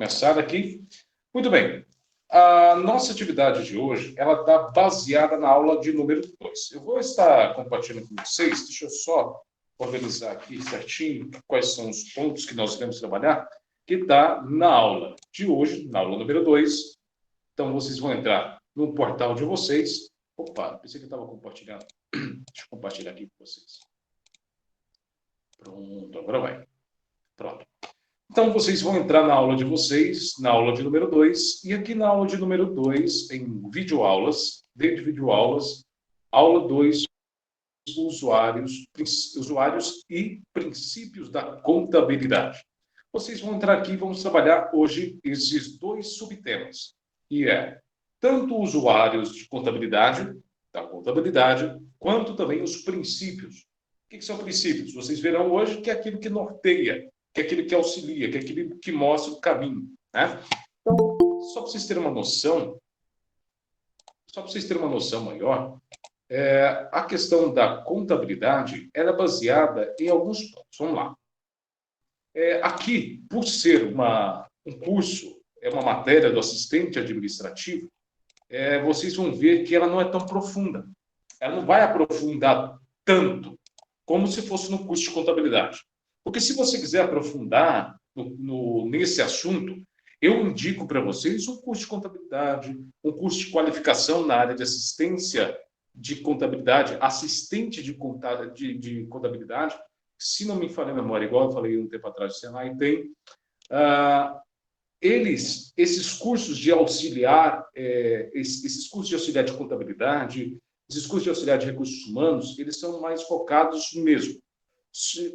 começar aqui. Muito bem. A nossa atividade de hoje, ela está baseada na aula de número 2. Eu vou estar compartilhando com vocês, deixa eu só organizar aqui certinho quais são os pontos que nós iremos trabalhar, que está na aula de hoje, na aula número 2. Então, vocês vão entrar no portal de vocês. Opa, pensei que eu estava compartilhando. Deixa eu compartilhar aqui com vocês. Pronto, agora vai. Pronto. Então, vocês vão entrar na aula de vocês, na aula de número 2, e aqui na aula de número 2, em videoaulas, dentro de videoaulas, aula 2, usuários e princípios da contabilidade. Vocês vão entrar aqui e vamos trabalhar hoje esses dois subtemas, que é tanto usuários de contabilidade, da contabilidade, quanto também os princípios. O que são princípios? Vocês verão hoje que é aquilo que norteia, que é aquilo que auxilia, que é aquilo que mostra o caminho, né? Então, só para vocês terem uma noção, maior, a questão da contabilidade ela é baseada em alguns pontos. Vamos lá. Aqui, por ser um curso, uma matéria do assistente administrativo, vocês vão ver que ela não é tão profunda. Ela não vai aprofundar tanto como se fosse no curso de contabilidade. Porque se você quiser aprofundar nesse assunto, eu indico para vocês um curso de contabilidade, um curso de qualificação na área de assistência de contabilidade, assistente de contabilidade, se não me falha a memória, igual eu falei um tempo atrás, o Senai tem. Esses cursos de auxiliar, esses cursos de auxiliar de contabilidade, esses cursos de auxiliar de recursos humanos, eles são mais focados mesmo.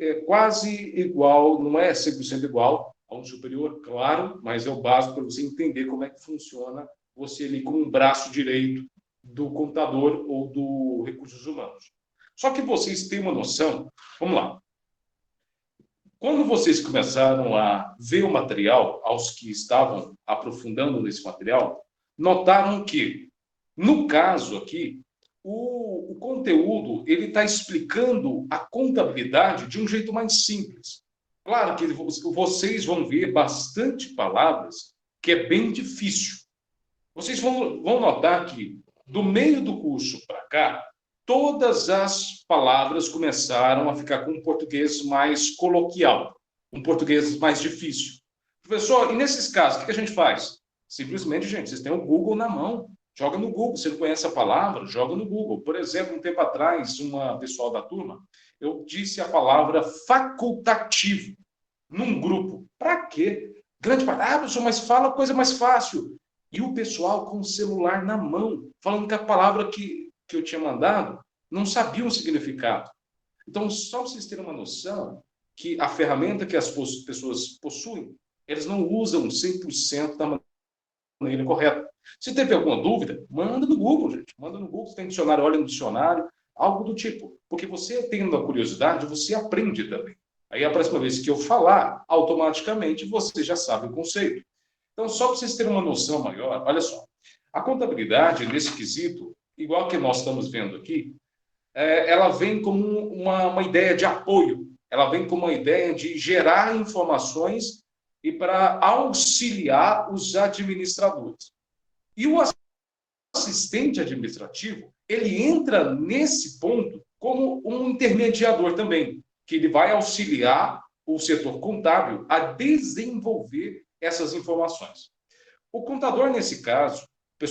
É quase igual, não é 100% igual a um superior, claro, mas é o básico para você entender como é que funciona você ali com um braço direito do contador ou do recursos humanos. Só que vocês têm uma noção, vamos lá. Quando vocês começaram a ver o material, aos que estavam aprofundando nesse material, notaram que, no caso aqui, o conteúdo ele está explicando a contabilidade de um jeito mais simples. Claro que vocês vão ver bastante palavras que é bem difícil. Vocês vão notar que, do meio do curso para cá, todas as palavras começaram a ficar com um português mais coloquial, um português mais difícil. Professor, e nesses casos, o que a gente faz? Simplesmente, gente, vocês têm o Google na mão. Joga no Google. Você não conhece a palavra? Joga no Google. Por exemplo, um tempo atrás, uma pessoal da turma, eu disse a palavra facultativo num grupo. Para quê? Grande parte. Professor, mas fala coisa mais fácil. E o pessoal com o celular na mão, falando que a palavra que eu tinha mandado não sabia o significado. Então, só para vocês terem uma noção que a ferramenta que as pessoas possuem, eles não usam 100% da maneira correta. Se teve alguma dúvida, manda no Google, gente. Manda no Google, se tem dicionário, olha no dicionário, algo do tipo. Porque você, tendo a curiosidade, você aprende também. Aí, a próxima vez que eu falar, automaticamente você já sabe o conceito. Então, só para vocês terem uma noção maior, olha só. A contabilidade, nesse quesito, igual que nós estamos vendo aqui, ela vem como uma ideia de apoio. Ela vem como uma ideia de gerar informações e para auxiliar os administradores. E o assistente administrativo, ele entra nesse ponto como um intermediador também, que ele vai auxiliar o setor contábil a desenvolver essas informações. O contador, nesse caso,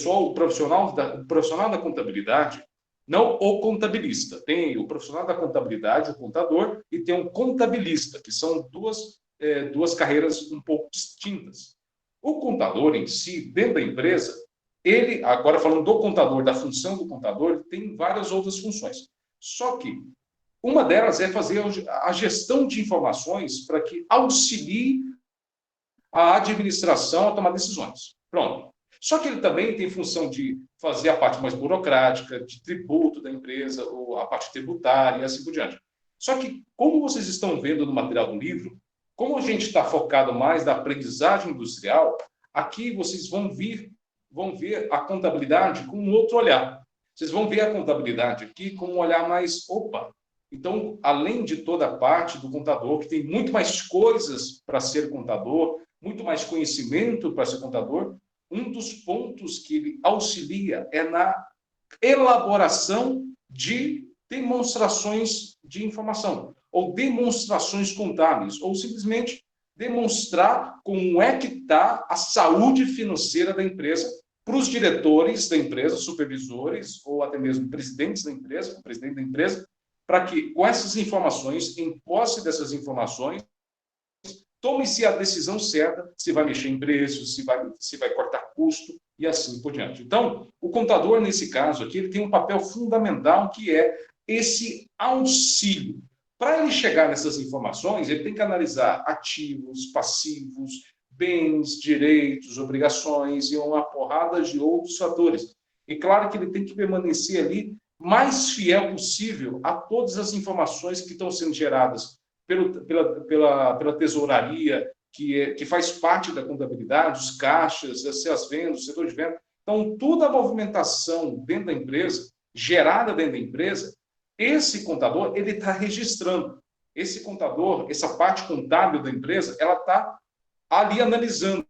o profissional da contabilidade, não o contabilista. Tem o profissional da contabilidade, o contador, e tem um contabilista, que são duas carreiras um pouco distintas. O contador em si, dentro da empresa, ele, agora falando do contador, da função do contador, ele tem várias outras funções. Só que uma delas é fazer a gestão de informações para que auxilie a administração a tomar decisões. Pronto. Só que ele também tem função de fazer a parte mais burocrática, de tributo da empresa, ou a parte tributária e assim por diante. Só que, como vocês estão vendo no material do livro, como a gente está focado mais na aprendizagem industrial, aqui vocês vão ver a contabilidade com um outro olhar. Vocês vão ver a contabilidade aqui com um olhar mais, então, além de toda a parte do contador, que tem muito mais coisas para ser contador, muito mais conhecimento para ser contador, um dos pontos que ele auxilia é na elaboração de demonstrações de informação, ou demonstrações contábeis, ou simplesmente demonstrar como é que está a saúde financeira da empresa para os diretores da empresa, supervisores, ou até mesmo presidentes da empresa, o presidente da empresa, para que, com essas informações, em posse dessas informações, tome-se a decisão certa, se vai mexer em preços, se vai cortar custo e assim por diante. Então, o contador, nesse caso aqui, ele tem um papel fundamental que é esse auxílio. Para ele chegar nessas informações, ele tem que analisar ativos, passivos, bens, direitos, obrigações e uma porrada de outros fatores. E claro que ele tem que permanecer ali mais fiel possível a todas as informações que estão sendo geradas pela tesouraria, que faz parte da contabilidade, os caixas, as vendas, o setor de venda. Então, toda a movimentação dentro da empresa, gerada dentro da empresa, esse contador, ele está registrando. Esse contador, essa parte contábil da empresa, ela está ali analisando,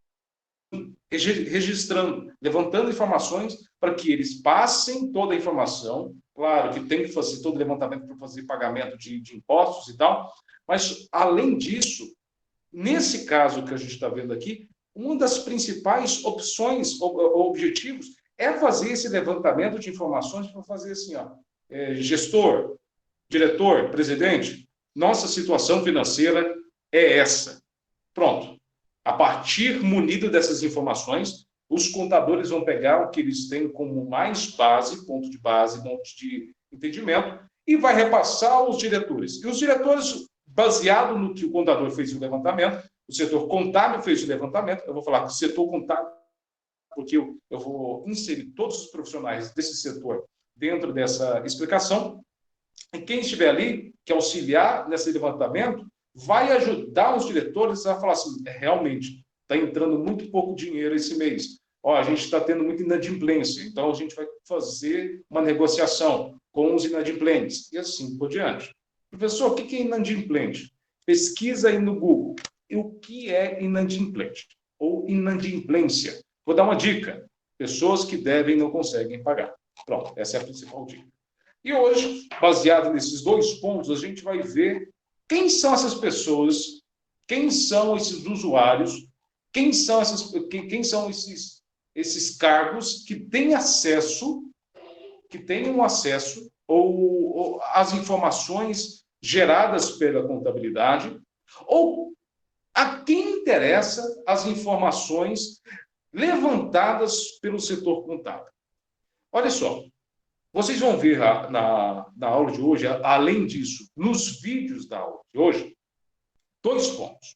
registrando, levantando informações para que eles passem toda a informação. Claro que tem que fazer todo o levantamento para fazer pagamento de impostos e tal, mas, além disso, nesse caso que a gente está vendo aqui, uma das principais opções, objetivos, é fazer esse levantamento de informações para fazer assim, gestor, diretor, presidente, nossa situação financeira é essa. Pronto. A partir munido dessas informações, os contadores vão pegar o que eles têm como mais base, ponto de entendimento, e vai repassar aos diretores. E os diretores, baseado no que o contador fez o levantamento, o setor contábil fez o levantamento, eu vou falar que o setor contábil, porque eu vou inserir todos os profissionais desse setor dentro dessa explicação, e quem estiver ali, que auxiliar nesse levantamento, vai ajudar os diretores a falar assim, realmente, está entrando muito pouco dinheiro esse mês. A gente está tendo muita inadimplência, então a gente vai fazer uma negociação com os inadimplentes, e assim por diante. Professor, o que é inadimplente? Pesquisa aí no Google. E o que é inadimplente? Ou inadimplência? Vou dar uma dica. Pessoas que devem e não conseguem pagar. Pronto, essa é a principal dica. E hoje, baseado nesses dois pontos, a gente vai ver quem são essas pessoas, quem são esses usuários, quem são esses cargos que têm acesso, ou às informações geradas pela contabilidade, ou a quem interessa as informações levantadas pelo setor contábil. Olha só, vocês vão ver na aula de hoje, além disso, nos vídeos da aula de hoje, dois pontos.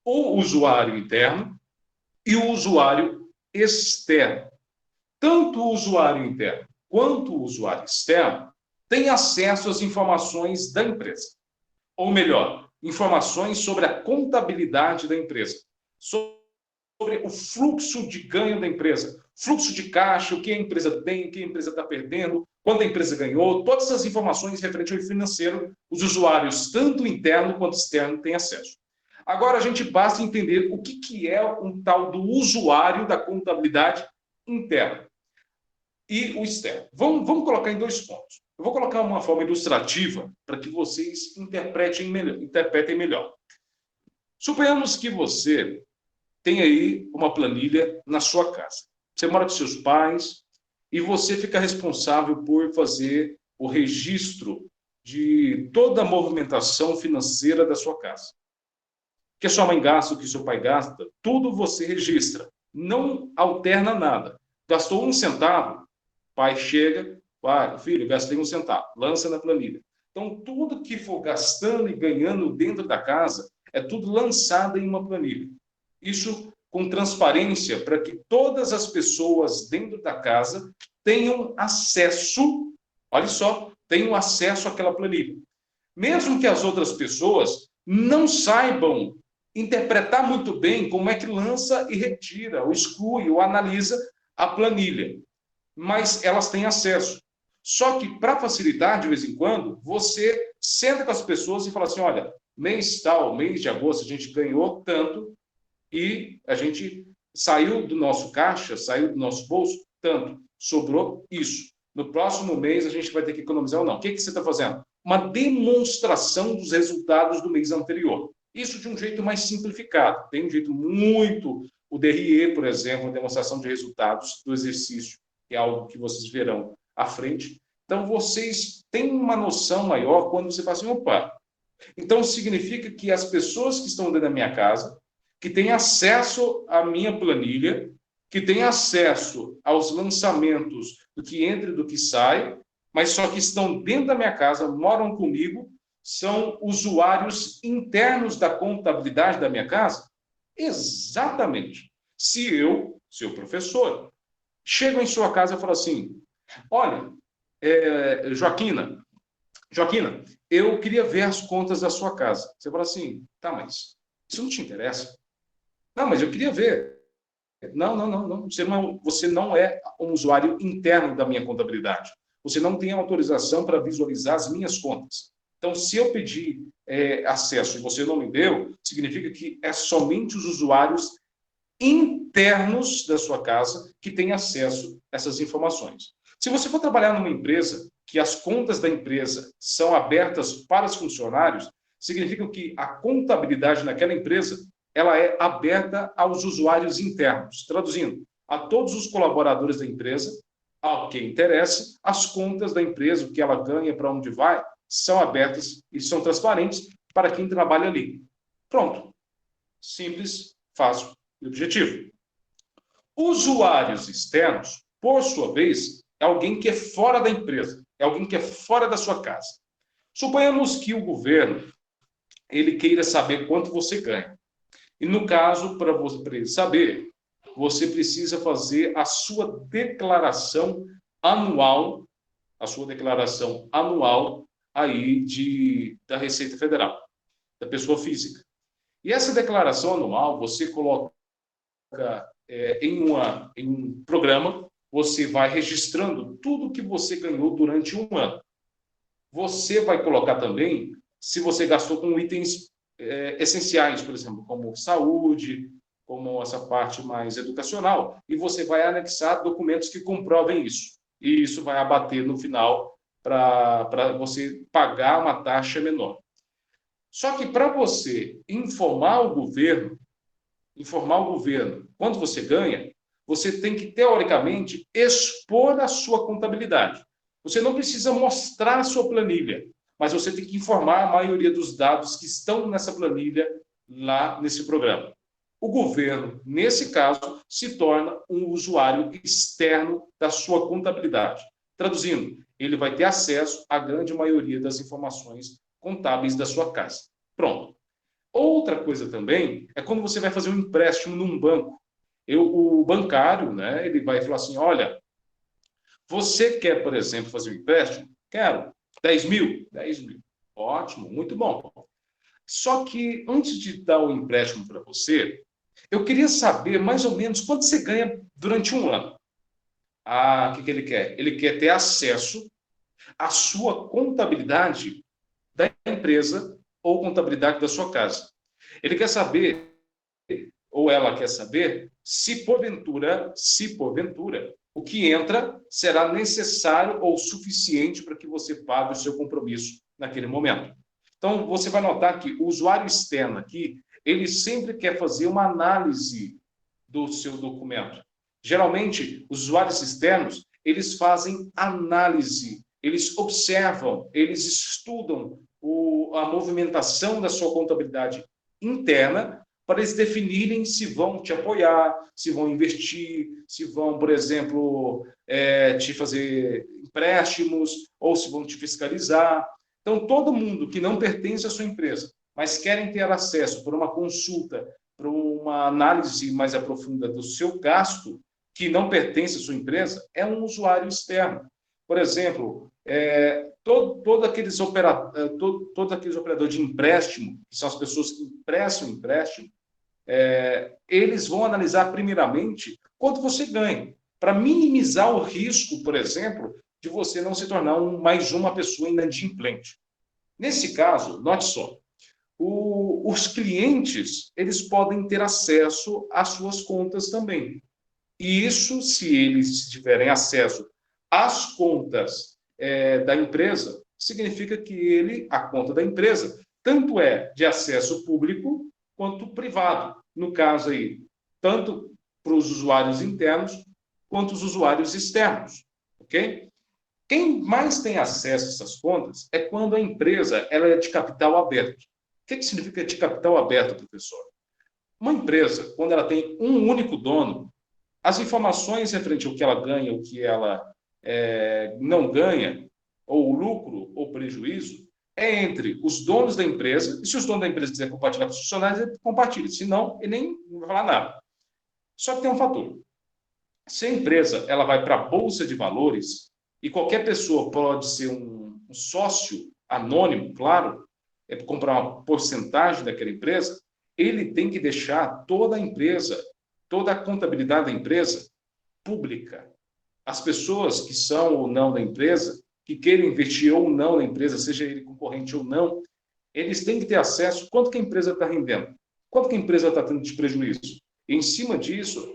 O usuário interno e o usuário externo. Tanto o usuário interno quanto o usuário externo têm acesso às informações da empresa. Ou melhor, informações sobre a contabilidade da empresa, sobre o fluxo de ganho da empresa, fluxo de caixa, o que a empresa tem, o que a empresa está perdendo, quanto a empresa ganhou, todas essas informações referentes ao financeiro, os usuários, tanto interno quanto externo, têm acesso. Agora, a gente basta entender o que é um tal do usuário da contabilidade interna e o externo. Vamos colocar em dois pontos. Eu vou colocar uma forma ilustrativa para que vocês interpretem melhor. Suponhamos que você tem aí uma planilha na sua casa. Você mora com seus pais e você fica responsável por fazer o registro de toda a movimentação financeira da sua casa. O que a sua mãe gasta, o que seu pai gasta, tudo você registra. Não alterna nada. Gastou 1 centavo, pai chega, filho, gastei 1 centavo, lança na planilha. Então, tudo que for gastando e ganhando dentro da casa é tudo lançado em uma planilha. Isso com transparência para que todas as pessoas dentro da casa tenham acesso, olha só, tenham acesso àquela planilha. Mesmo que as outras pessoas não saibam interpretar muito bem como é que lança e retira, ou exclui, ou analisa a planilha, mas elas têm acesso. Só que, para facilitar, de vez em quando, você senta com as pessoas e fala assim, olha, mês tal, mês de agosto, a gente ganhou tanto, e a gente saiu do nosso caixa, saiu do nosso bolso, tanto, sobrou isso. No próximo mês a gente vai ter que economizar ou não. O que você está fazendo? Uma demonstração dos resultados do mês anterior. Isso de um jeito mais simplificado. Tem um jeito muito... O DRE, por exemplo, a demonstração de resultados do exercício, que é algo que vocês verão à frente. Então, vocês têm uma noção maior quando você fala assim, opa, então significa que as pessoas que estão dentro da minha casa, que têm acesso à minha planilha, que têm acesso aos lançamentos do que entra e do que sai, mas só que estão dentro da minha casa, moram comigo, são usuários internos da contabilidade da minha casa? Exatamente. Se eu, seu professor, chego em sua casa e falo assim, olha, Joaquina, eu queria ver as contas da sua casa. Você fala assim, tá, mas isso não te interessa? Não, mas eu queria ver. Não. Você não é um usuário interno da minha contabilidade. Você não tem autorização para visualizar as minhas contas. Então, se eu pedir acesso e você não me deu, significa que é somente os usuários internos da sua casa que têm acesso a essas informações. Se você for trabalhar numa empresa que as contas da empresa são abertas para os funcionários, significa que a contabilidade naquela empresa ela é aberta aos usuários internos. Traduzindo, a todos os colaboradores da empresa, ao que interessa, as contas da empresa, o que ela ganha, para onde vai, são abertas e são transparentes para quem trabalha ali. Pronto. Simples, fácil e objetivo. Usuários externos, por sua vez, é alguém que é fora da empresa, é alguém que é fora da sua casa. Suponhamos que o governo ele queira saber quanto você ganha. E, no caso, para ele saber, você precisa fazer a sua declaração anual, aí da Receita Federal, da pessoa física. E essa declaração anual, você coloca em um programa, você vai registrando tudo que você ganhou durante um ano. Você vai colocar também se você gastou com itens essenciais, por exemplo, como saúde, como essa parte mais educacional, e você vai anexar documentos que comprovem isso. E isso vai abater no final para você pagar uma taxa menor. Só que para você informar o governo quanto você ganha, você tem que, teoricamente, expor a sua contabilidade. Você não precisa mostrar a sua planilha, mas você tem que informar a maioria dos dados que estão nessa planilha lá nesse programa. O governo, nesse caso, se torna um usuário externo da sua contabilidade. Traduzindo, ele vai ter acesso à grande maioria das informações contábeis da sua casa. Pronto. Outra coisa também é quando você vai fazer um empréstimo num banco. O bancário, né, ele vai falar assim, olha, você quer, por exemplo, fazer um empréstimo? Quero. 10 mil? 10 mil. Ótimo, muito bom. Só que antes de dar o empréstimo para você, eu queria saber mais ou menos quanto você ganha durante um ano. O que ele quer? Ele quer ter acesso à sua contabilidade da empresa ou contabilidade da sua casa. Ele quer saber, ou ela quer saber, se porventura, o que entra será necessário ou suficiente para que você pague o seu compromisso naquele momento. Então, você vai notar que o usuário externo aqui, ele sempre quer fazer uma análise do seu documento. Geralmente, os usuários externos, eles fazem análise, eles observam, eles estudam a movimentação da sua contabilidade interna para eles definirem se vão te apoiar, se vão investir, se vão, por exemplo, te fazer empréstimos ou se vão te fiscalizar. Então, todo mundo que não pertence à sua empresa, mas querem ter acesso por uma consulta, por uma análise mais aprofundada do seu gasto, que não pertence à sua empresa, é um usuário externo. Por exemplo, todos aqueles operadores de empréstimo, que são as pessoas que emprestam empréstimo, eles vão analisar primeiramente quanto você ganha, para minimizar o risco, por exemplo, de você não se tornar mais uma pessoa inadimplente. Nesse caso, note só, os clientes, eles podem ter acesso às suas contas também. E isso, se eles tiverem acesso às contas da empresa, significa que a conta da empresa, tanto é de acesso público quanto privado. No caso aí, tanto para os usuários internos quanto os usuários externos, ok? Quem mais tem acesso a essas contas é quando a empresa ela é de capital aberto. O que significa de capital aberto, professor? Uma empresa, quando ela tem um único dono, as informações referente ao que ela ganha, o que ela não ganha, ou lucro ou prejuízo, é entre os donos da empresa, e se os donos da empresa quiserem compartilhar com os funcionários, ele compartilha, senão ele nem vai falar nada. Só que tem um fator. Se a empresa ela vai para a Bolsa de Valores, e qualquer pessoa pode ser um sócio anônimo, claro, para comprar uma porcentagem daquela empresa, ele tem que deixar toda a empresa, toda a contabilidade da empresa pública. As pessoas que são ou não da empresa, que queiram investir ou não na empresa, seja ele concorrente ou não, eles têm que ter acesso a quanto que a empresa está rendendo, quanto que a empresa está tendo de prejuízo. E, em cima disso,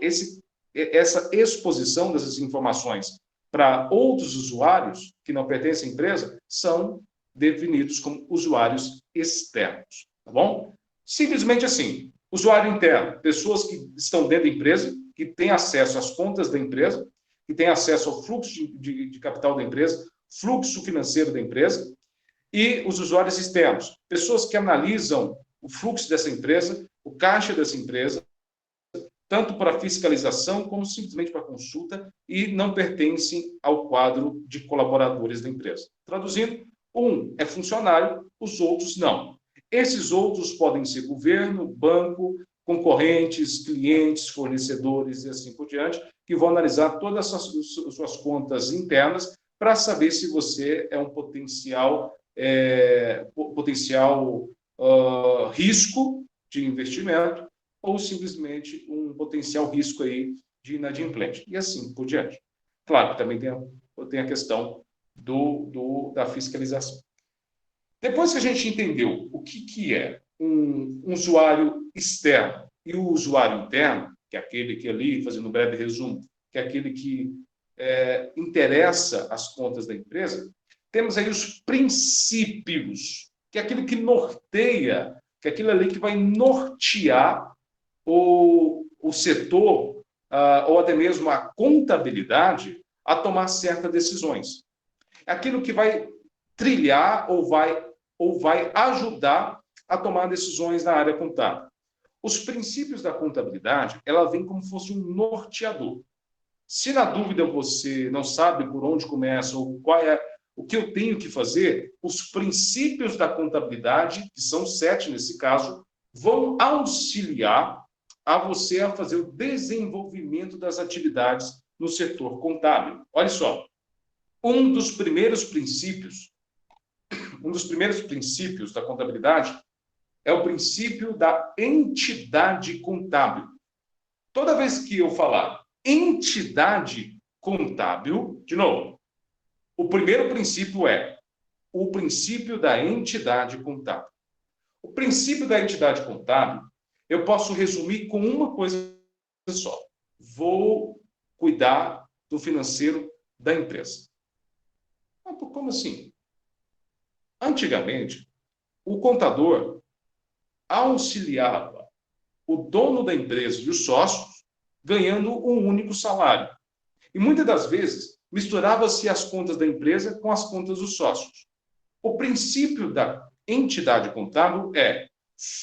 essa exposição dessas informações para outros usuários que não pertencem à empresa são definidos como usuários externos, tá bom? Simplesmente assim, usuário interno, pessoas que estão dentro da empresa, que têm acesso às contas da empresa, que têm acesso ao fluxo de capital da empresa, fluxo financeiro da empresa, e os usuários externos, pessoas que analisam o fluxo dessa empresa, o caixa dessa empresa, tanto para fiscalização como simplesmente para consulta, e não pertencem ao quadro de colaboradores da empresa. Traduzindo, um é funcionário, os outros não. Esses outros podem ser governo, banco, concorrentes, clientes, fornecedores e assim por diante, que vão analisar todas as suas contas internas para saber se você é um potencial risco de investimento ou simplesmente um potencial risco aí de inadimplente. E assim por diante. Claro que também tem a questão da fiscalização. Depois que a gente entendeu o que é um usuário externo e o usuário interno, que é aquele que ali, fazendo um breve resumo, que é aquele que interessa as contas da empresa, temos aí os princípios, que é aquilo que norteia, que é aquilo ali que vai nortear o setor, ou até mesmo a contabilidade, a tomar certas decisões. É aquilo que vai trilhar ou vai ajudar a tomar decisões na área contábil. Os princípios da contabilidade, ela vem como se fosse um norteador. Se na dúvida você não sabe por onde começa ou qual é o que eu tenho que fazer, os princípios da contabilidade, que são 7 nesse caso, vão auxiliar a você a fazer o desenvolvimento das atividades no setor contábil. Olha só, um dos primeiros princípios da contabilidade é o princípio da entidade contábil. Toda vez que eu falar entidade contábil, de novo, o primeiro princípio é o princípio da entidade contábil. O princípio da entidade contábil, eu posso resumir com uma coisa só. Vou cuidar do financeiro da empresa. Como assim? Antigamente, o contador auxiliava o dono da empresa e os sócios ganhando um único salário. E muitas das vezes misturava-se as contas da empresa com as contas dos sócios. O princípio da entidade contábil é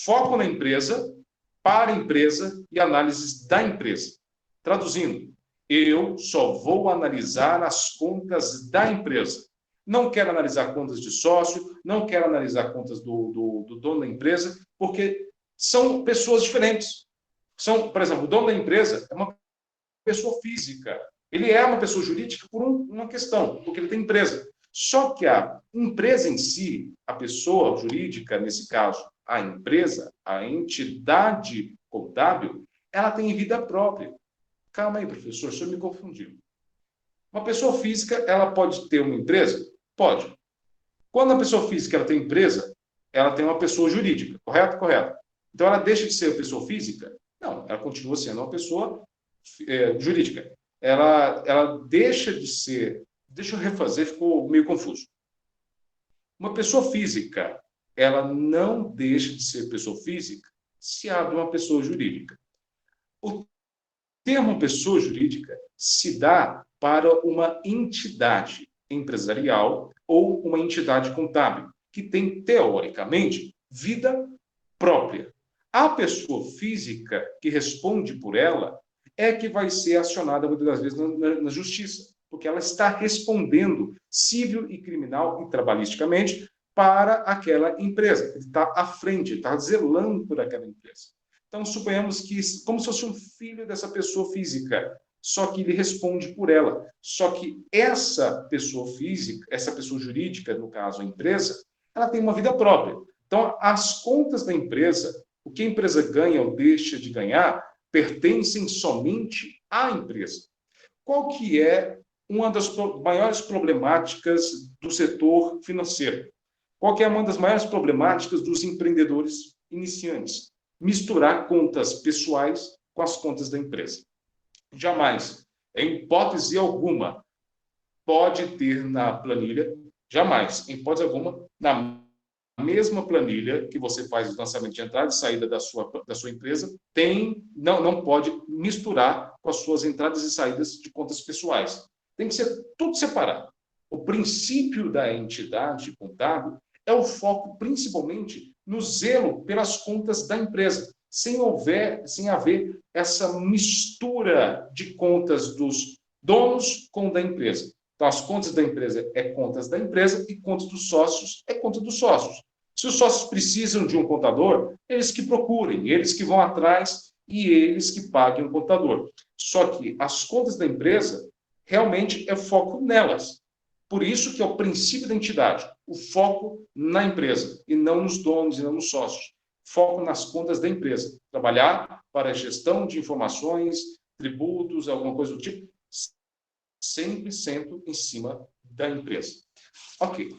foco na empresa, para a empresa e análises da empresa. Traduzindo, eu só vou analisar as contas da empresa. Não quero analisar contas de sócio, não quero analisar contas do dono da empresa, porque são pessoas diferentes. Por exemplo, o dono da empresa é uma pessoa física. Ele é uma pessoa jurídica por uma questão, porque ele tem empresa. Só que a empresa em si, a pessoa jurídica, nesse caso, a empresa, a entidade contábil, ela tem vida própria. Calma aí, professor, o senhor me confundiu. Uma pessoa física, ela pode ter uma empresa? Pode. Quando a pessoa física ela tem empresa, ela tem uma pessoa jurídica, correto? Correto. Então, ela deixa de ser pessoa física? Não, ela continua sendo uma pessoa jurídica. Ela deixa de ser... Deixa eu refazer, ficou meio confuso. Uma pessoa física, ela não deixa de ser pessoa física se abre uma pessoa jurídica. O termo pessoa jurídica se dá para uma entidade empresarial ou uma entidade contábil, que tem, teoricamente, vida própria. A pessoa física que responde por ela é que vai ser acionada, muitas das vezes, na justiça, porque ela está respondendo civil e criminal e trabalhisticamente para aquela empresa. Ele está à frente, está zelando por aquela empresa. Então, suponhamos que, como se fosse um filho dessa pessoa física, só que ele responde por ela. Só que essa pessoa física, essa pessoa jurídica, no caso a empresa, ela tem uma vida própria. Então, as contas da empresa, o que a empresa ganha ou deixa de ganhar, pertencem somente à empresa. Qual que é uma das maiores problemáticas do setor financeiro? Qual que é uma das maiores problemáticas dos empreendedores iniciantes? Misturar contas pessoais com as contas da empresa. Jamais, em hipótese alguma, pode ter na planilha, jamais, em hipótese alguma, na mesma planilha que você faz o lançamento de entrada e saída da sua empresa, não pode misturar com as suas entradas e saídas de contas pessoais. Tem que ser tudo separado. O princípio da entidade contábil é o foco principalmente no zelo pelas contas da empresa, sem haver essa mistura de contas dos donos com da empresa. Então, as contas da empresa é contas da empresa e contas dos sócios é conta dos sócios. Se os sócios precisam de um contador, eles que procurem, eles que vão atrás e eles que paguem o contador. Só que as contas da empresa realmente é foco nelas. Por isso que é o princípio da entidade, o foco na empresa, e não nos donos, e não nos sócios. Foco nas contas da empresa. Trabalhar para a gestão de informações, tributos, alguma coisa do tipo, 100% em cima da empresa. Ok.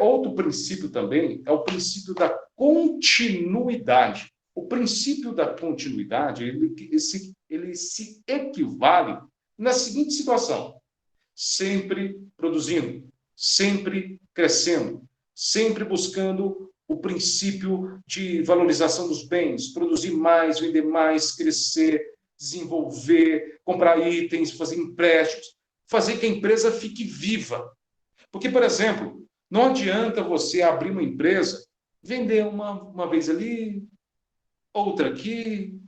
Outro princípio também é o princípio da continuidade. O princípio da continuidade, ele se equivale na seguinte situação: sempre produzindo, sempre crescendo, sempre buscando o princípio de valorização dos bens, produzir mais, vender mais, crescer, desenvolver, comprar itens, fazer empréstimos, fazer que a empresa fique viva. Porque, por exemplo, não adianta você abrir uma empresa, vender uma vez ali, outra aqui,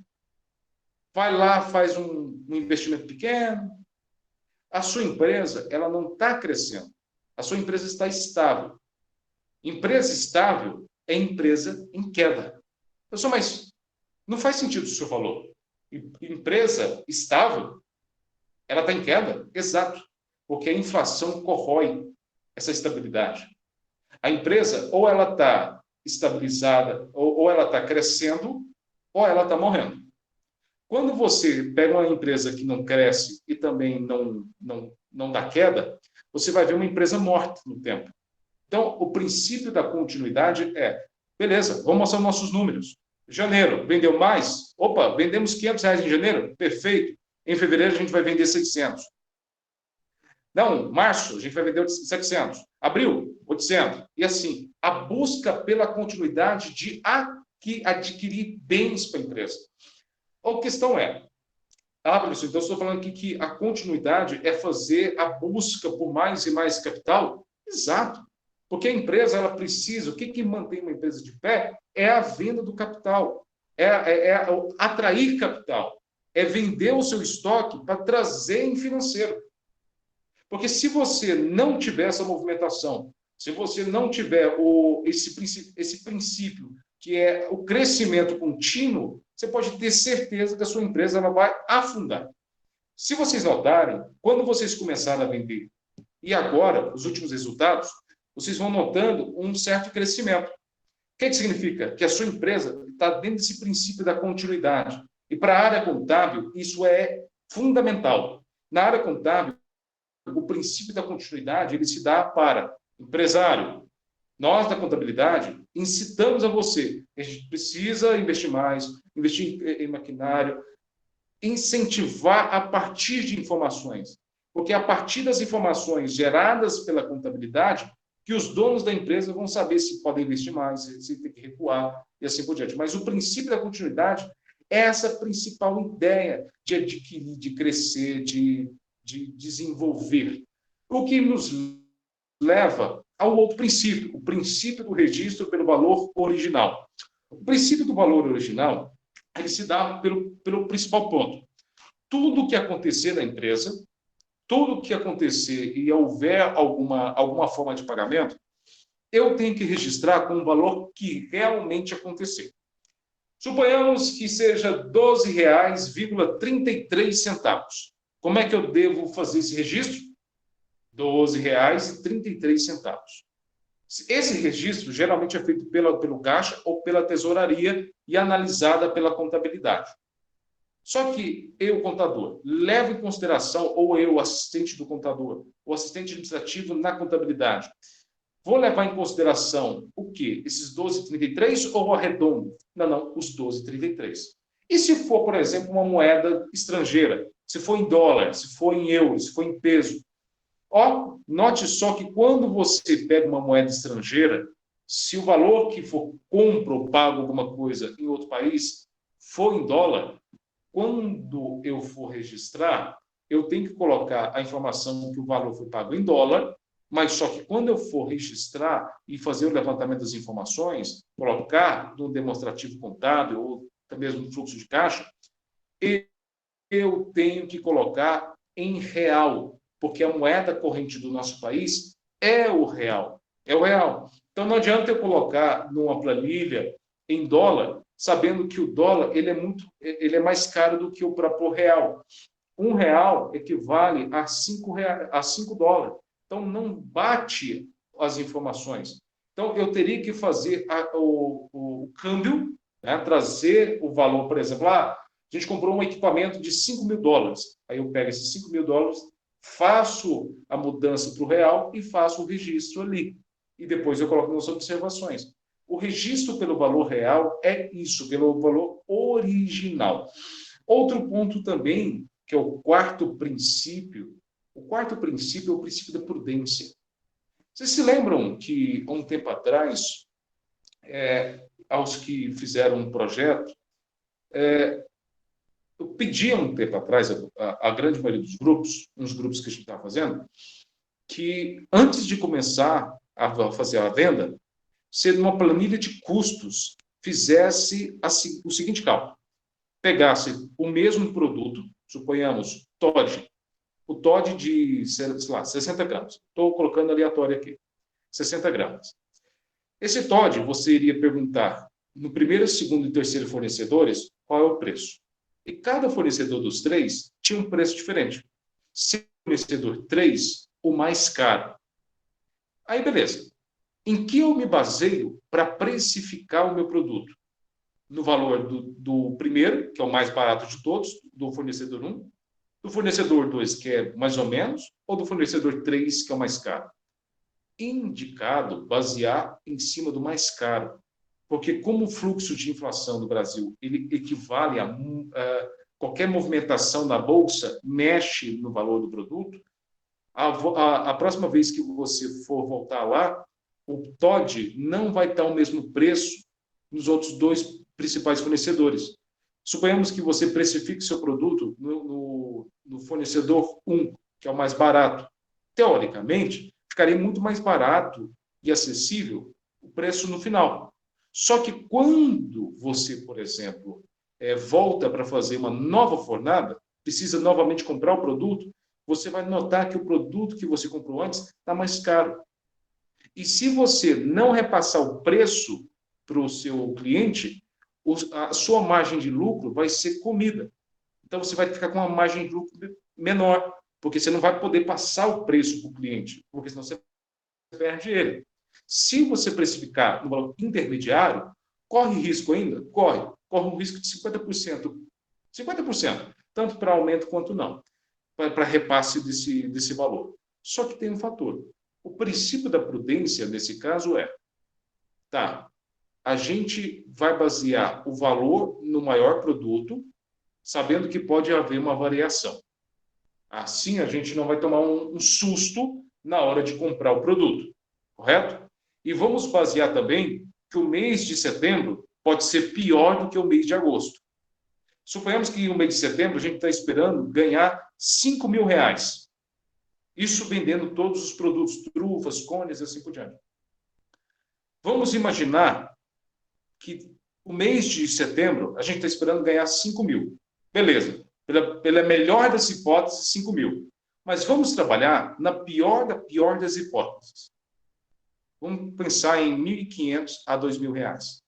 vai lá, faz um investimento pequeno. A sua empresa, ela não está crescendo. A sua empresa está estável. Empresa estável é empresa em queda. Mas não faz sentido o que o senhor falou. Empresa estável, ela está em queda? Exato. Porque a inflação corrói essa estabilidade. A empresa, ou ela está estabilizada, ou ela está crescendo, ou ela está morrendo. Quando você pega uma empresa que não cresce e também não dá queda, você vai ver uma empresa morta no tempo. Então, o princípio da continuidade é, beleza, vamos mostrar nossos números. Janeiro, vendeu mais? Opa, vendemos R$500 em janeiro? Perfeito. Em fevereiro, a gente vai vender 600. Não, março, a gente vai vender 700. Abril, 800. E assim, a busca pela continuidade de adquirir bens para a empresa. A questão é, professor, então eu estou falando aqui que a continuidade é fazer a busca por mais e mais capital? Exato. Porque a empresa, ela precisa, o que mantém uma empresa de pé é a venda do capital, é atrair capital, é vender o seu estoque para trazer em financeiro. Porque se você não tiver essa movimentação, se você não tiver esse princípio, que é o crescimento contínuo, você pode ter certeza que a sua empresa ela vai afundar. Se vocês notarem, quando vocês começaram a vender, e agora, os últimos resultados, vocês vão notando um certo crescimento. O que significa? Que a sua empresa está dentro desse princípio da continuidade. E para a área contábil, isso é fundamental. Na área contábil, o princípio da continuidade ele se dá para empresário, Nós, da contabilidade, incitamos a você. A gente precisa investir mais, investir em maquinário, incentivar a partir de informações. Porque é a partir das informações geradas pela contabilidade que os donos da empresa vão saber se podem investir mais, se tem que recuar e assim por diante. Mas o princípio da continuidade é essa principal ideia de adquirir, de crescer, de desenvolver. O que nos leva ao outro princípio, o princípio do registro pelo valor original. O princípio do valor original ele se dá pelo principal ponto. Tudo que acontecer na empresa, tudo que acontecer e houver alguma forma de pagamento, eu tenho que registrar com o valor que realmente aconteceu. Suponhamos que seja R$ 12,33. Como é que eu devo fazer esse registro? R$ 12,33. Esse registro geralmente é feito pelo caixa ou pela tesouraria e analisada pela contabilidade. Só que eu, contador, levo em consideração, ou eu, assistente do contador, o assistente administrativo na contabilidade, vou levar em consideração o quê? Esses 12,33 ou arredondo? Não, os 12,33. E se for, por exemplo, uma moeda estrangeira? Se for em dólar, se for em euro, se for em peso? Note só que quando você pega uma moeda estrangeira, se o valor que for compra ou paga alguma coisa em outro país for em dólar, quando eu for registrar, eu tenho que colocar a informação que o valor foi pago em dólar, mas só que quando eu for registrar e fazer o levantamento das informações, colocar no demonstrativo contábil ou até mesmo no fluxo de caixa, eu tenho que colocar em real, porque a moeda corrente do nosso país é o real. É o real. Então, não adianta eu colocar numa planilha em dólar, sabendo que o dólar ele é mais caro do que o próprio real. R$ 1 equivale a $5. Então, não bate as informações. Então, eu teria que fazer o câmbio, né, trazer o valor, por exemplo, a gente comprou um equipamento de $5.000. Aí eu pego esses $5.000, faço a mudança para o real e faço o registro ali. E depois eu coloco nas observações. O registro pelo valor real é isso, pelo valor original. Outro ponto também, que é o quarto princípio é o princípio da prudência. Vocês se lembram que, há um tempo atrás, aos que fizeram um projeto, eu pedi há um tempo atrás, a grande maioria dos grupos, uns grupos que a gente está fazendo, que antes de começar a fazer a venda, ser uma planilha de custos, fizesse o seguinte cálculo. Pegasse o mesmo produto, suponhamos, o Toddy de, sei lá, 60 gramas. Estou colocando aleatório aqui. 60 gramas. Esse Toddy, você iria perguntar no primeiro, segundo e terceiro fornecedores qual é o preço. E cada fornecedor dos três tinha um preço diferente. Se o fornecedor 3, o mais caro. Aí, beleza. Em que eu me baseio para precificar o meu produto? No valor do primeiro, que é o mais barato de todos, do fornecedor 1, do fornecedor 2, que é mais ou menos, ou do fornecedor 3, que é o mais caro. Indicado basear em cima do mais caro, porque como o fluxo de inflação do Brasil ele equivale a qualquer movimentação na bolsa mexe no valor do produto, a próxima vez que você for voltar lá, o Toddy não vai estar o mesmo preço nos outros dois principais fornecedores. Suponhamos que você precifique seu produto no fornecedor 1, que é o mais barato. Teoricamente, ficaria muito mais barato e acessível o preço no final. Só que quando você, por exemplo, volta para fazer uma nova fornada, precisa novamente comprar o produto, você vai notar que o produto que você comprou antes está mais caro. E se você não repassar o preço para o seu cliente, a sua margem de lucro vai ser comida. Então, você vai ficar com uma margem de lucro menor, porque você não vai poder passar o preço para o cliente, porque senão você perde ele. Se você precificar no valor intermediário, corre risco ainda? Corre um risco de 50%. 50%, tanto para aumento quanto não, para repasse desse valor. Só que tem um fator. O princípio da prudência, nesse caso, é Tá, a gente vai basear o valor no maior produto, sabendo que pode haver uma variação. Assim, a gente não vai tomar um susto na hora de comprar o produto, correto? E vamos basear também que o mês de setembro pode ser pior do que o mês de agosto. Suponhamos que o mês de setembro a gente está esperando ganhar R$ 5.000. Isso vendendo todos os produtos, trufas, cones e assim por diante. Vamos imaginar que o mês de setembro a gente está esperando ganhar 5.000. Beleza. Pela melhor das hipóteses, 5.000. Mas vamos trabalhar na pior das hipóteses. Vamos pensar em R$ 1.500 a R$ 2.000.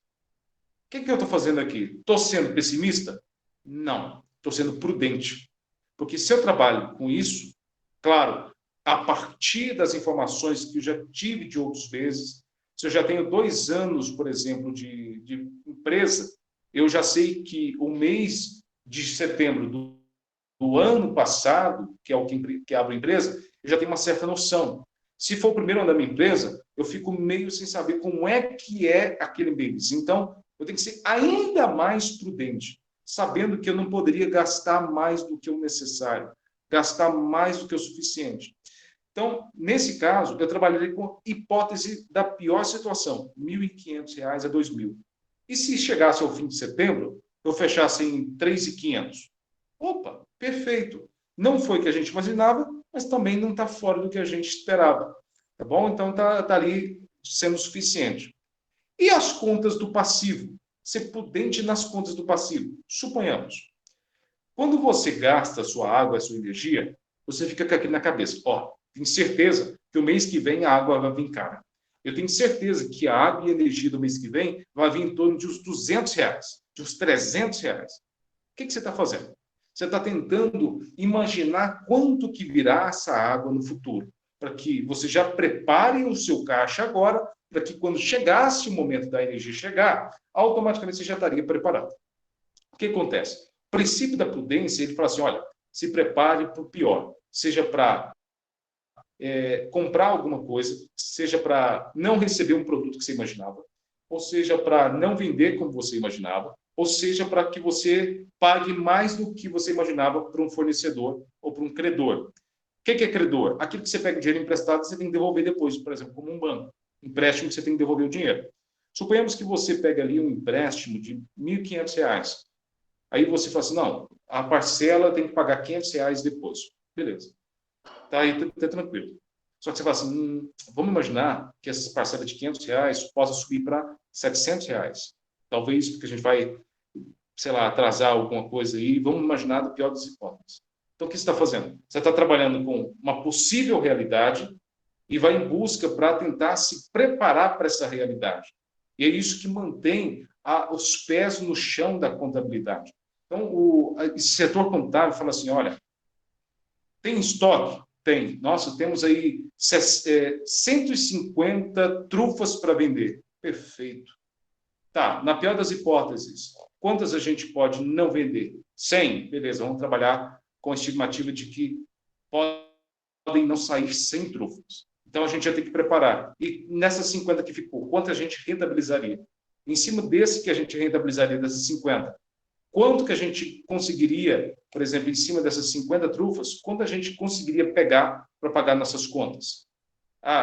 O que eu estou fazendo aqui? Estou sendo pessimista? Não. Estou sendo prudente. Porque se eu trabalho com isso, claro, a partir das informações que eu já tive de outros meses, se eu já tenho 2 anos, por exemplo, de empresa, eu já sei que o mês de setembro do ano passado, que é o que abre a empresa, eu já tenho uma certa noção. Se for o primeiro ano da minha empresa, eu fico meio sem saber como é que é aquele mês. Então, eu tenho que ser ainda mais prudente, sabendo que eu não poderia gastar mais do que o necessário, gastar mais do que o suficiente. Então, nesse caso, eu trabalharei com hipótese da pior situação, R$ 1.500 a R$ 2.000. E se chegasse ao fim de setembro, eu fechasse em 3.500. Opa, perfeito. Não foi o que a gente imaginava, mas também não está fora do que a gente esperava. Tá bom? Então, está ali sendo suficiente. E as contas do passivo? Ser prudente nas contas do passivo. Suponhamos, quando você gasta a sua água, a sua energia, você fica com aquilo na cabeça. Ó, tenho certeza que o mês que vem a água vai vir cara. Eu tenho certeza que a água e a energia do mês que vem vai vir em torno de uns R$ 200, de uns R$ 300. O que você está fazendo? Você está tentando imaginar quanto que virá essa água no futuro, para que você já prepare o seu caixa agora, para que quando chegasse o momento da energia chegar, automaticamente você já estaria preparado. O que acontece? O princípio da prudência, ele fala assim, olha, se prepare para o pior, seja para comprar alguma coisa, seja para não receber um produto que você imaginava, ou seja para não vender como você imaginava, ou seja para que você pague mais do que você imaginava para um fornecedor ou para um credor. O que é credor? Aquilo que você pega dinheiro emprestado, você tem que devolver depois, por exemplo, como um banco. Empréstimo, você tem que devolver o dinheiro. Suponhamos que você pega ali um empréstimo de R$ 1.500. Aí você fala assim, não, a parcela tem que pagar R$ 500 depois. Beleza. Tá aí, tá tranquilo. Só que você fala assim, vamos imaginar que essa parcela de R$ 500 possa subir para R$ 700. Talvez porque a gente vai, sei lá, atrasar alguma coisa aí. Vamos imaginar da pior das hipóteses. Então, o que você está fazendo? Você está trabalhando com uma possível realidade e vai em busca para tentar se preparar para essa realidade. E é isso que mantém os pés no chão da contabilidade. Então, esse setor contábil fala assim, olha, tem estoque? Tem. Nossa, temos aí 150 trufas para vender. Perfeito. Tá, na pior das hipóteses, quantas a gente pode não vender? 100? Beleza, vamos trabalhar com a estimativa de que podem não sair 100 trufas. Então, a gente já tem que preparar. E nessas 50 que ficou, quanto a gente rentabilizaria? Em cima desse que a gente rentabilizaria, dessas 50, quanto que a gente conseguiria, por exemplo, em cima dessas 50 trufas, quanto a gente conseguiria pegar para pagar nossas contas?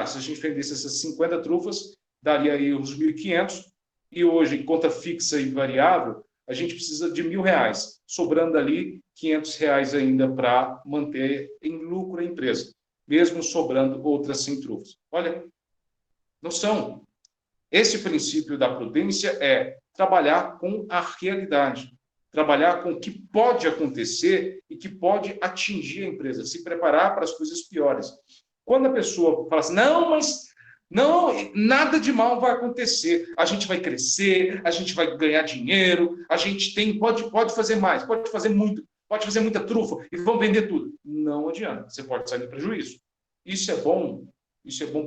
Se a gente vendesse essas 50 trufas, daria aí uns 1.500, e hoje, em conta fixa e variável, a gente precisa de R$ 1.000, sobrando ali R$ 500 ainda para manter em lucro a empresa, mesmo sobrando outras 100 trufas. Olha, noção. Esse princípio da prudência é trabalhar com a realidade, trabalhar com o que pode acontecer e que pode atingir a empresa, se preparar para as coisas piores. Quando a pessoa fala assim, não, mas não, nada de mal vai acontecer, a gente vai crescer, a gente vai ganhar dinheiro, a gente pode fazer mais, pode fazer muito, pode fazer muita trufa e vamos vender tudo. Não adianta, você pode sair no prejuízo. Isso é bom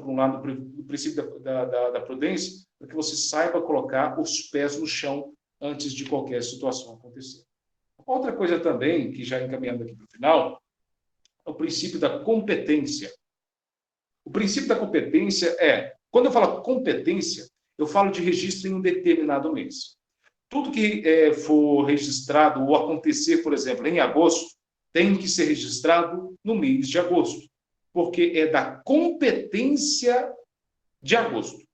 por um lado do princípio da prudência, para que você saiba colocar os pés no chão antes de qualquer situação acontecer. Outra coisa também, que já encaminhando aqui para o final, é o princípio da competência. O princípio da competência quando eu falo competência, Eu falo de registro em um determinado mês. Tudo que for registrado ou acontecer, por exemplo, em agosto, tem que ser registrado no mês de agosto, porque é da competência de agosto.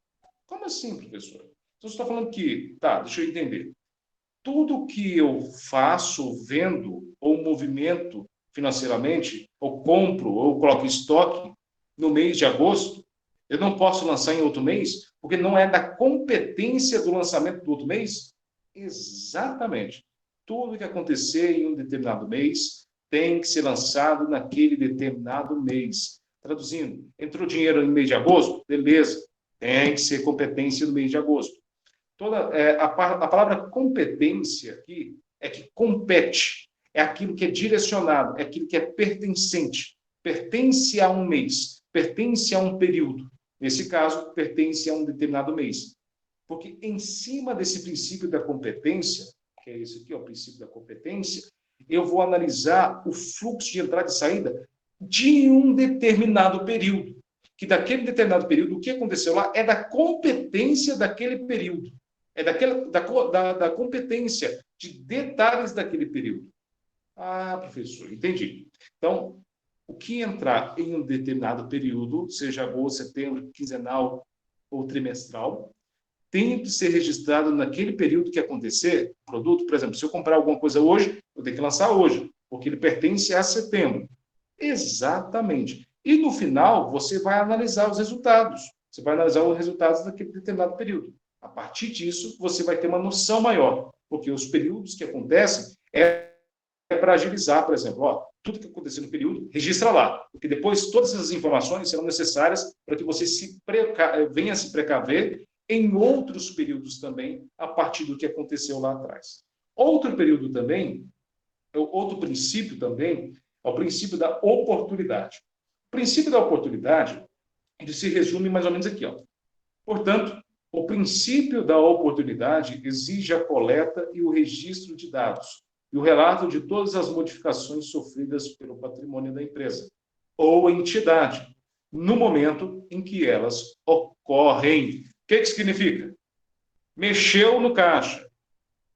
Como assim, professor? Então, você está falando que, tá, deixa eu entender. Tudo que eu faço, vendo ou movimento financeiramente, ou compro, ou coloco em estoque no mês de agosto, eu não posso lançar em outro mês, porque não é da competência do lançamento do outro mês? Exatamente. Tudo que acontecer em um determinado mês tem que ser lançado naquele determinado mês. Traduzindo, entrou dinheiro em mês de agosto? Beleza, tem que ser competência no mês de agosto. A palavra competência aqui é que compete, é aquilo que é direcionado, é aquilo que é pertencente, pertence a um mês, pertence a um período. Nesse caso, pertence a um determinado mês. Porque em cima desse princípio da competência, que é esse aqui, ó, o princípio da competência, eu vou analisar o fluxo de entrada e saída de um determinado período. Que daquele determinado período, o que aconteceu lá é da competência daquele período. É da competência de detalhes daquele período. Ah, professor, entendi. Então, o que entrar em um determinado período, seja agosto, setembro, quinzenal ou trimestral, tem que ser registrado naquele período que acontecer o produto. Por exemplo, se eu comprar alguma coisa hoje, eu tenho que lançar hoje, porque ele pertence a setembro. Exatamente. E no final, você vai analisar os resultados. Você vai analisar os resultados daquele determinado período. A partir disso, você vai ter uma noção maior, porque os períodos que acontecem para agilizar, por exemplo, ó, tudo que aconteceu no período, registra lá, porque depois todas essas informações serão necessárias para que você venha se precaver em outros períodos também, a partir do que aconteceu lá atrás. Outro período também, outro princípio também, é o princípio da oportunidade. O princípio da oportunidade, ele se resume mais ou menos aqui, ó. Portanto, o princípio da oportunidade exige a coleta e o registro de dados e o relato de todas as modificações sofridas pelo patrimônio da empresa ou entidade, no momento em que elas ocorrem. O que significa? Mexeu no caixa,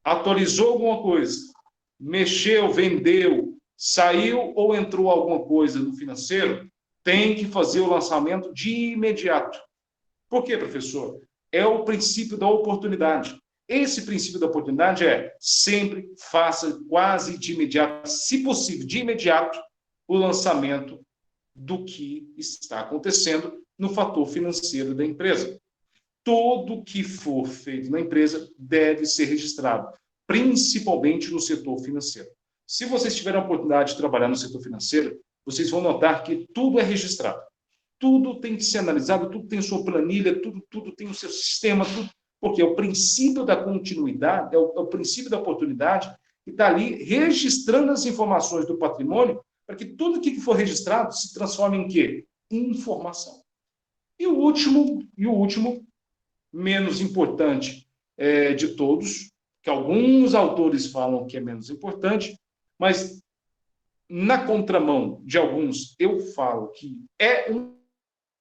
atualizou alguma coisa, mexeu, vendeu, saiu ou entrou alguma coisa no financeiro, tem que fazer o lançamento de imediato. Por quê, professor? É o princípio da oportunidade. Esse princípio da oportunidade é sempre faça quase de imediato, se possível, de imediato, o lançamento do que está acontecendo no fator financeiro da empresa. Tudo que for feito na empresa deve ser registrado, principalmente no setor financeiro. Se vocês tiverem a oportunidade de trabalhar no setor financeiro, vocês vão notar que tudo é registrado. Tudo tem que ser analisado, tudo tem sua planilha, tudo tem o seu sistema, tudo, porque é o princípio da continuidade, é o princípio da oportunidade, que está ali registrando as informações do patrimônio, para que tudo que for registrado se transforme em quê? Informação. E o último menos importante de todos, que alguns autores falam que é menos importante, mas na contramão de alguns, eu falo que é um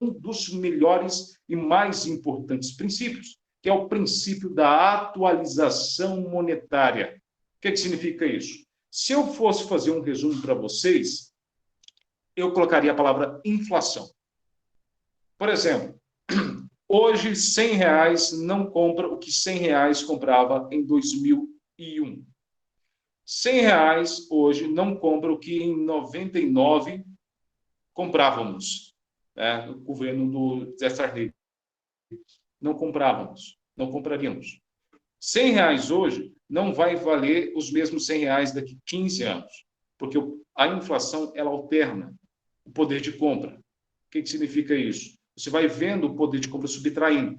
dos melhores e mais importantes princípios, que é o princípio da atualização monetária. O que significa isso? Se eu fosse fazer um resumo para vocês, eu colocaria a palavra inflação. Por exemplo, hoje R$100 não compra o que R$100 comprava em 2001. R$100 hoje não compra o que em 99 comprávamos, né? O governo do Zé Sarney. Não comprávamos, não compraríamos. R$100 hoje não vai valer os mesmos R$100 daqui a 15 anos, porque a inflação ela alterna o poder de compra. O que significa isso? Você vai vendo o poder de compra subtraindo.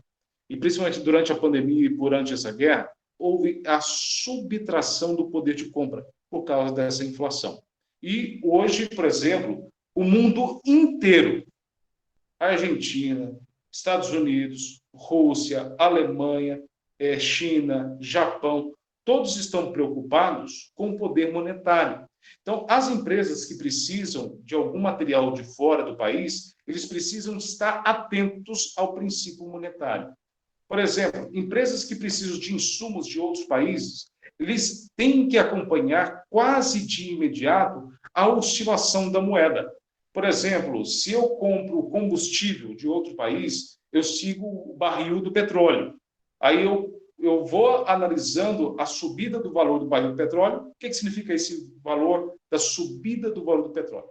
E principalmente durante a pandemia e durante essa guerra, houve a subtração do poder de compra por causa dessa inflação. E hoje, por exemplo, o mundo inteiro, Argentina, Estados Unidos, Rússia, Alemanha, China, Japão, todos estão preocupados com o poder monetário. Então, as empresas que precisam de algum material de fora do país, eles precisam estar atentos ao princípio monetário. Por exemplo, empresas que precisam de insumos de outros países, eles têm que acompanhar quase de imediato a oscilação da moeda. Por exemplo, se eu compro combustível de outro país, eu sigo o barril do petróleo. Aí eu vou analisando a subida do valor do barril do petróleo. O que significa esse valor da subida do valor do petróleo?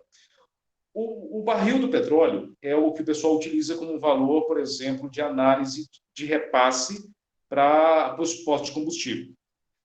O barril do petróleo é o que o pessoal utiliza como valor, por exemplo, de análise de repasse para os postos de combustível.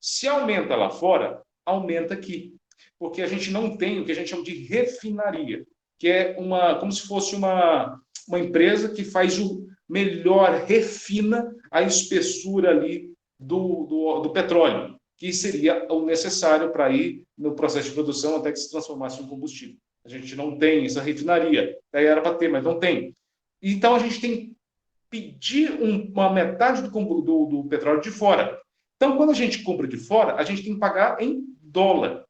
Se aumenta lá fora, aumenta aqui, porque a gente não tem o que a gente chama de refinaria, que é como se fosse uma empresa que faz o melhor, refina a espessura ali do petróleo, que seria o necessário para ir no processo de produção até que se transformasse em combustível. A gente não tem essa refinaria, daí era para ter, mas não tem. Então a gente tem que pedir uma metade do petróleo de fora. Então, quando a gente compra de fora, a gente tem que pagar em dólar.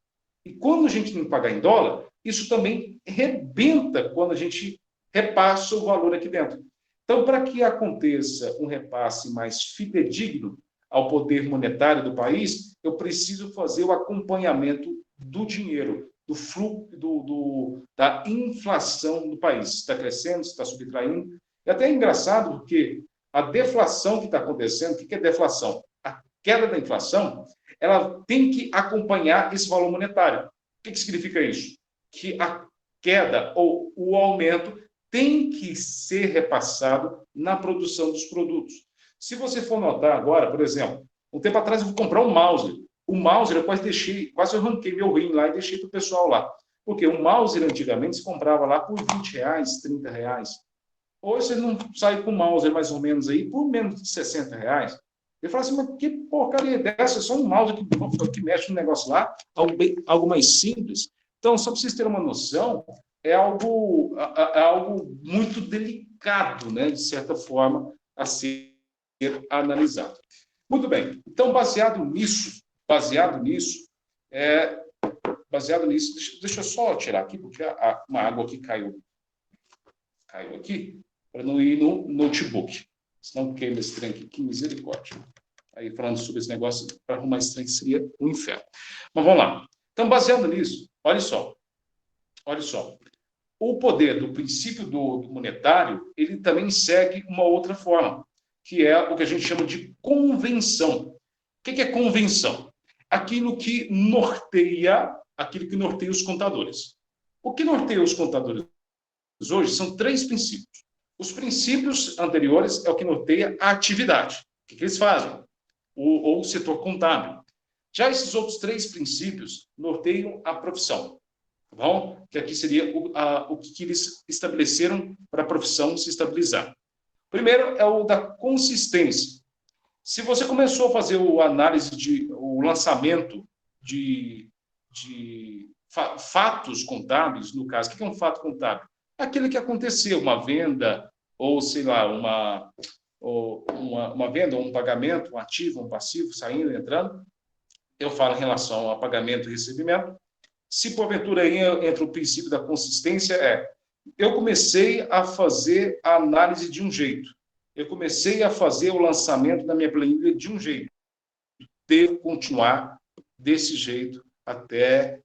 E quando a gente tem que pagar em dólar, isso também rebenta quando a gente repassa o valor aqui dentro. Então, para que aconteça um repasse mais fidedigno ao poder monetário do país, eu preciso fazer o acompanhamento do dinheiro, do fluxo, da inflação do país. Se está crescendo, se está subtraindo. E até é engraçado porque a deflação que está acontecendo, o que é deflação? A queda da inflação, ela tem que acompanhar esse valor monetário. O que significa isso? Que a queda ou o aumento tem que ser repassado na produção dos produtos. Se você for notar agora, por exemplo, um tempo atrás eu fui comprar um mouse. O mouse eu quase arranquei meu rim lá e deixei para o pessoal lá. Porque o mouse antigamente se comprava lá por R$20, R$30. Hoje você não sai com o mouse mais ou menos aí por menos de R$60. Eu falo assim, mas que porcaria é dessa? É só um mouse que mexe no negócio lá, algo mais simples. Então, só para vocês terem uma noção, é algo muito delicado, né, de certa forma, a ser analisado. Muito bem. Então, baseado nisso, deixa eu só tirar aqui, porque uma água aqui caiu aqui, para não ir no notebook. Senão queima esse trem aqui, que misericórdia. Aí, falando sobre esse negócio, para arrumar esse trem seria um inferno. Mas vamos lá. Então, baseado nisso, olha só. O poder do princípio do monetário, ele também segue uma outra forma, que é o que a gente chama de convenção. O que é convenção? Aquilo que norteia os contadores. O que norteia os contadores hoje são 3 princípios. Os princípios anteriores é o que norteia a atividade. O que eles fazem? Ou o setor contábil. Já esses outros 3 princípios norteiam a profissão. Tá bom? Que aqui seria o que eles estabeleceram para a profissão se estabilizar. Primeiro é o da consistência. Se você começou a fazer o lançamento de fatos contábeis, no caso, o que é um fato contábil? Aquilo que aconteceu, uma venda, ou sei lá, uma venda, ou um pagamento, um ativo, um passivo, saindo, entrando. Eu falo em relação a pagamento e recebimento. Se porventura aí entra o princípio da consistência, eu comecei a fazer a análise de um jeito. Eu comecei a fazer o lançamento da minha planilha de um jeito. Devo continuar desse jeito até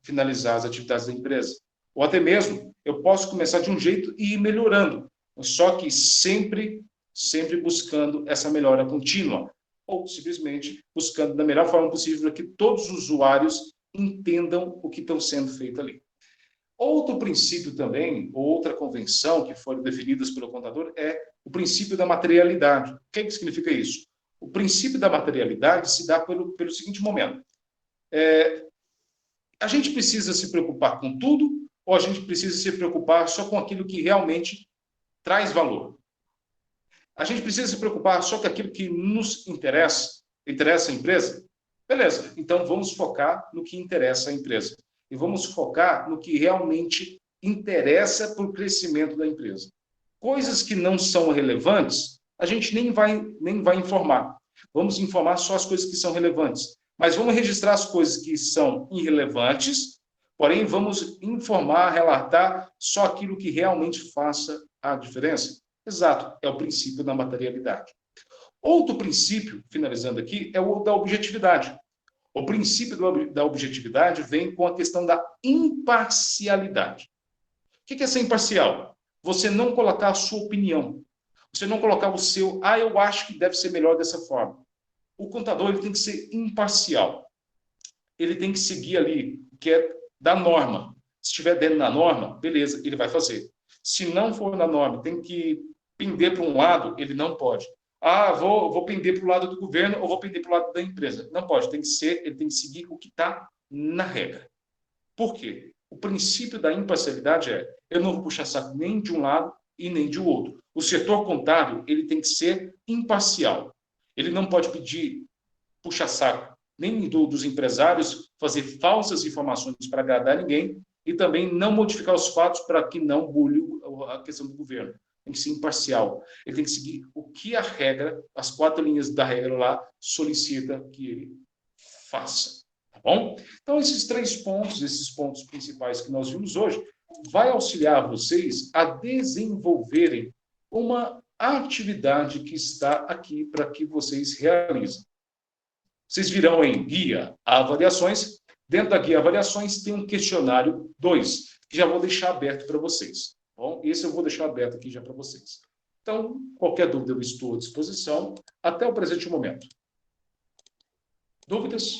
finalizar as atividades da empresa. Ou até mesmo, eu posso começar de um jeito e ir melhorando, só que sempre buscando essa melhora contínua, ou simplesmente buscando da melhor forma possível para que todos os usuários entendam o que estão sendo feito ali. Outro princípio também, outra convenção que foram definidas pelo contador é o princípio da materialidade. O que significa isso? O princípio da materialidade se dá pelo seguinte momento. A gente precisa se preocupar com tudo ou a gente precisa se preocupar só com aquilo que realmente traz valor? A gente precisa se preocupar só com aquilo que nos interessa a empresa? Beleza, então vamos focar no que interessa a empresa. E vamos focar no que realmente interessa para o crescimento da empresa. Coisas que não são relevantes, a gente nem vai informar. Vamos informar só as coisas que são relevantes. Mas vamos registrar as coisas que são irrelevantes, porém vamos informar, relatar só aquilo que realmente faça a diferença. Exato, é o princípio da materialidade. Outro princípio, finalizando aqui, é o da objetividade. O princípio da objetividade vem com a questão da imparcialidade. O que é ser imparcial? Você não colocar a sua opinião. Você não colocar o seu, eu acho que deve ser melhor dessa forma. O contador ele tem que ser imparcial. Ele tem que seguir ali o que é da norma. Se estiver dentro da norma, beleza, ele vai fazer. Se não for na norma, tem que pender para um lado, ele não pode. Vou pender para o lado do governo ou vou pender para o lado da empresa. Não pode, ele tem que seguir o que está na regra. Por quê? O princípio da imparcialidade é, eu não vou puxar saco nem de um lado e nem de outro. O setor contábil, ele tem que ser imparcial. Ele não pode pedir puxar saco nem dos empresários, fazer falsas informações para agradar ninguém e também não modificar os fatos para que não bulhe a questão do governo. Tem que ser imparcial. Ele tem que seguir o que a regra, as 4 linhas da regra lá, solicita que ele faça. Tá bom? Então, esses 3 pontos, esses pontos principais que nós vimos hoje, vai auxiliar vocês a desenvolverem uma atividade que está aqui para que vocês realizem. Vocês virão em guia avaliações. Dentro da guia avaliações tem um questionário 2, que já vou deixar aberto para vocês. Tá bom? Esse eu vou deixar aberto aqui já para vocês. Então, qualquer dúvida eu estou à disposição. Até o presente momento. Dúvidas?